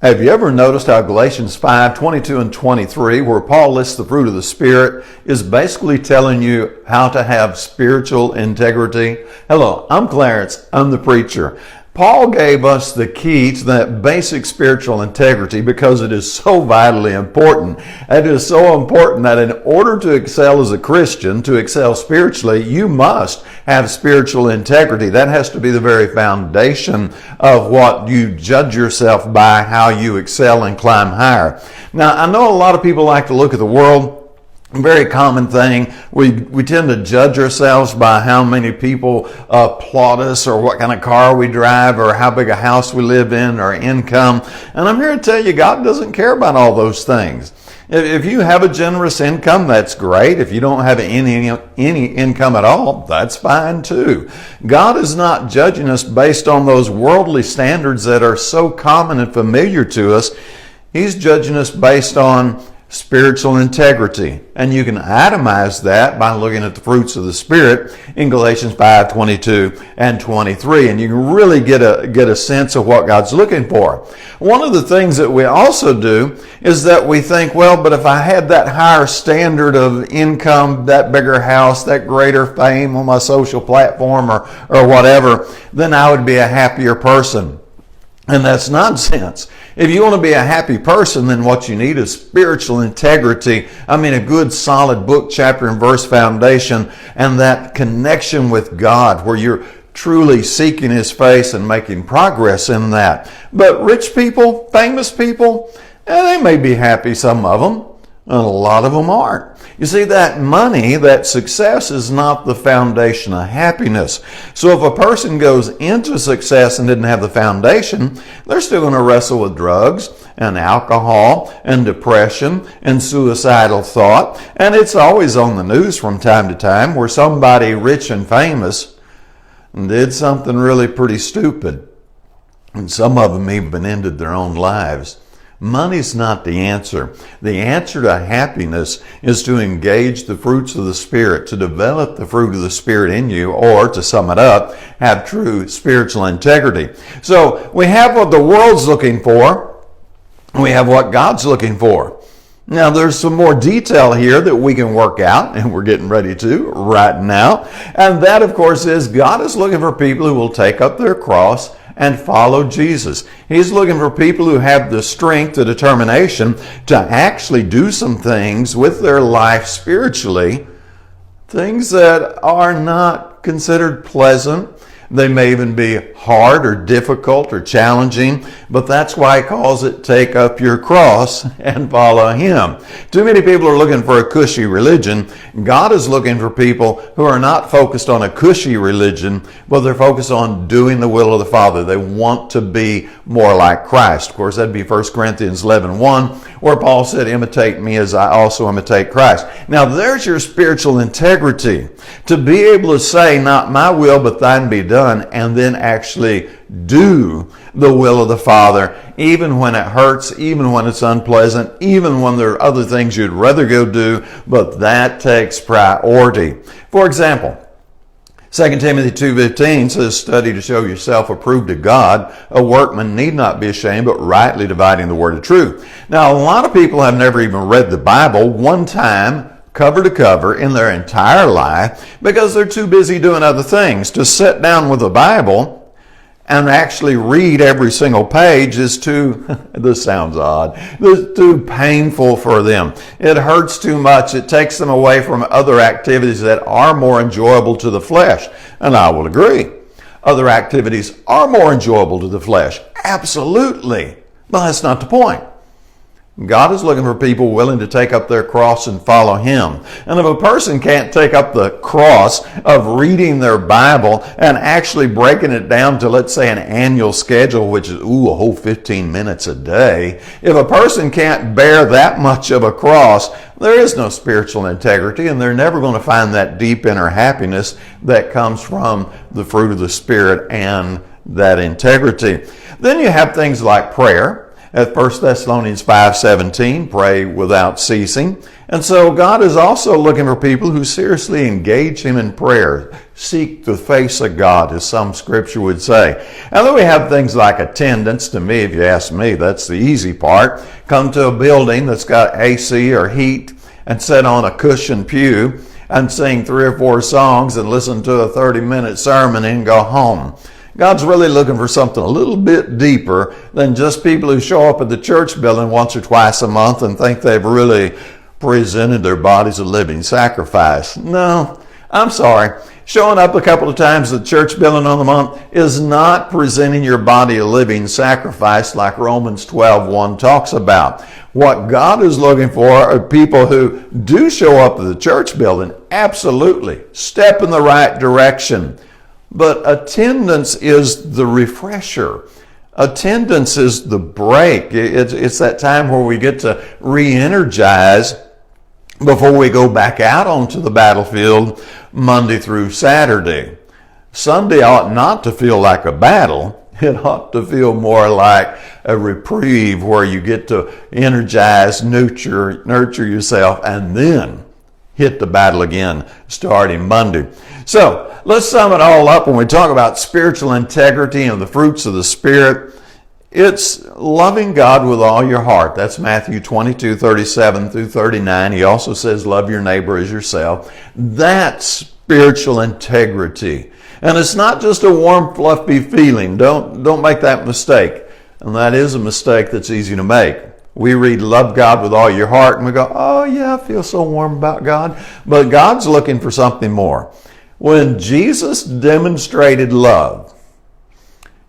Have you ever noticed how Galatians 5:22 and 23, where Paul lists the fruit of the Spirit, is basically telling you how to have spiritual integrity? Hello, I'm Clarence. I'm the preacher. Paul gave us the key to that basic spiritual integrity because it is so vitally important. It is so important that in order to excel as a Christian, to excel spiritually, you must have spiritual integrity. That has to be the very foundation of what you judge yourself by, how you excel and climb higher. Now, I know a lot of people like to look at the world. Very common thing. We tend to judge ourselves by how many people applaud us, or what kind of car we drive, or how big a house we live in, or income. And I'm here to tell you, God doesn't care about all those things. If you have a generous income, that's great. If you don't have any income at all, that's fine too. God is not judging us based on those worldly standards that are so common and familiar to us. He's judging us based on spiritual integrity. And you can itemize that by looking at the fruits of the Spirit in Galatians 5:22 and 23. And you can really get a sense of what God's looking for. One of the things that we also do is that we think, well, but if I had that higher standard of income, that bigger house, that greater fame on my social platform or whatever, then I would be a happier person. And that's nonsense. If you want to be a happy person, then what you need is spiritual integrity. I mean, a good, solid book, chapter, and verse foundation, and that connection with God where you're truly seeking His face and making progress in that. But rich people, famous people, they may be happy, some of them, and a lot of them aren't. You see, that money, that success is not the foundation of happiness. So if a person goes into success and didn't have the foundation, they're still going to wrestle with drugs and alcohol and depression and suicidal thought. And it's always on the news from time to time where somebody rich and famous did something really pretty stupid. And some of them even ended their own lives. Money's not the answer. The answer to happiness is to engage the fruits of the Spirit, to develop the fruit of the Spirit in you, or to sum it up, have true spiritual integrity. So we have what the world's looking for, and we have what God's looking for. Now, there's some more detail here that we can work out, and we're getting ready to right now. And that, of course, is God is looking for people who will take up their cross and follow Jesus. He's looking for people who have the strength, the determination to actually do some things with their life spiritually, things that are not considered pleasant. They may even be hard or difficult or challenging, but that's why He calls it take up your cross and follow Him. Too many people are looking for a cushy religion. God is looking for people who are not focused on a cushy religion, but they're focused on doing the will of the Father. They want to be more like Christ. Of course, that'd be 1 Corinthians 11:1, where Paul said, imitate me as I also imitate Christ. Now, there's your spiritual integrity. To be able to say, not my will, but thine be done, and then actually do the will of the Father, even when it hurts, even when it's unpleasant, even when there are other things you'd rather go do, but that takes priority. For example, 2 Timothy 2:15 says, study to show yourself approved to God, a workman need not be ashamed, but rightly dividing the word of truth. Now, a lot of people have never even read the Bible one time, cover to cover, in their entire life, because they're too busy doing other things. To sit down with the Bible and actually read every single page is too, this sounds odd, too painful for them. It hurts too much. It takes them away from other activities that are more enjoyable to the flesh. And I will agree. Other activities are more enjoyable to the flesh. Absolutely. But that's not the point. God is looking for people willing to take up their cross and follow Him. And if a person can't take up the cross of reading their Bible and actually breaking it down to, let's say, an annual schedule, which is, a whole 15 minutes a day, if a person can't bear that much of a cross, there is no spiritual integrity, and they're never going to find that deep inner happiness that comes from the fruit of the Spirit and that integrity. Then you have things like prayer. At 1 Thessalonians 5:17, pray without ceasing. And so God is also looking for people who seriously engage Him in prayer. Seek the face of God, as some scripture would say. And then we have things like attendance. To me, if you ask me, that's the easy part. Come to a building that's got AC or heat and sit on a cushioned pew and sing 3 or 4 songs and listen to a 30-minute sermon and go home. God's really looking for something a little bit deeper than just people who show up at the church building once or twice a month and think they've really presented their bodies a living sacrifice. No, I'm sorry. Showing up a couple of times at the church building on the month is not presenting your body a living sacrifice like Romans 12:1 talks about. What God is looking for are people who do show up at the church building, absolutely, step in the right direction. But attendance is the refresher. Attendance is the break. It's that time where we get to re-energize before we go back out onto the battlefield Monday through Saturday. Sunday ought not to feel like a battle. It ought to feel more like a reprieve where you get to energize, nurture yourself, and then hit the battle again starting Monday. So let's sum it all up. When we talk about spiritual integrity and the fruits of the Spirit, it's loving God with all your heart. That's Matthew 22:37 through 39. He also says, love your neighbor as yourself. That's spiritual integrity. And it's not just a warm, fluffy feeling. Don't make that mistake. And that is a mistake that's easy to make. We read, love God with all your heart, and we go, oh yeah, I feel so warm about God. But God's looking for something more. When Jesus demonstrated love,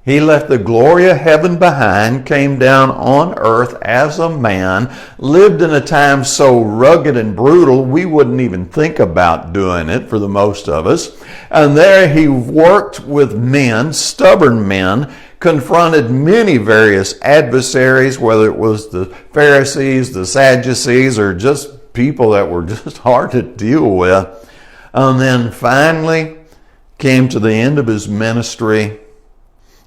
He left the glory of heaven behind, came down on earth as a man, lived in a time so rugged and brutal, we wouldn't even think about doing it for the most of us. And there He worked with men, stubborn men, confronted many various adversaries, whether it was the Pharisees, the Sadducees, or just people that were just hard to deal with. And then finally came to the end of His ministry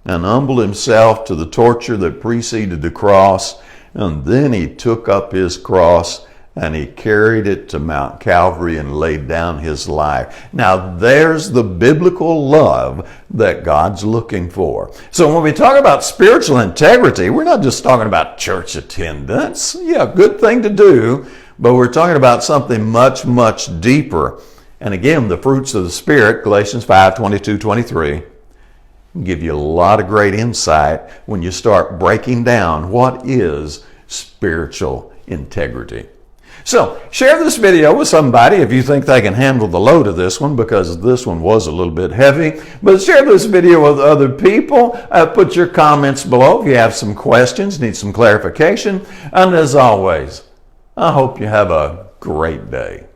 and humbled Himself to the torture that preceded the cross. And then He took up His cross and He carried it to Mount Calvary and laid down His life. Now there's the biblical love that God's looking for. So when we talk about spiritual integrity, we're not just talking about church attendance. Yeah, good thing to do, but we're talking about something much, much deeper. And again, the fruits of the Spirit, Galatians 5:22-23, give you a lot of great insight when you start breaking down what is spiritual integrity. So share this video with somebody if you think they can handle the load of this one, because this one was a little bit heavy. But share this video with other people. Put your comments below if you have some questions, need some clarification. And as always, I hope you have a great day.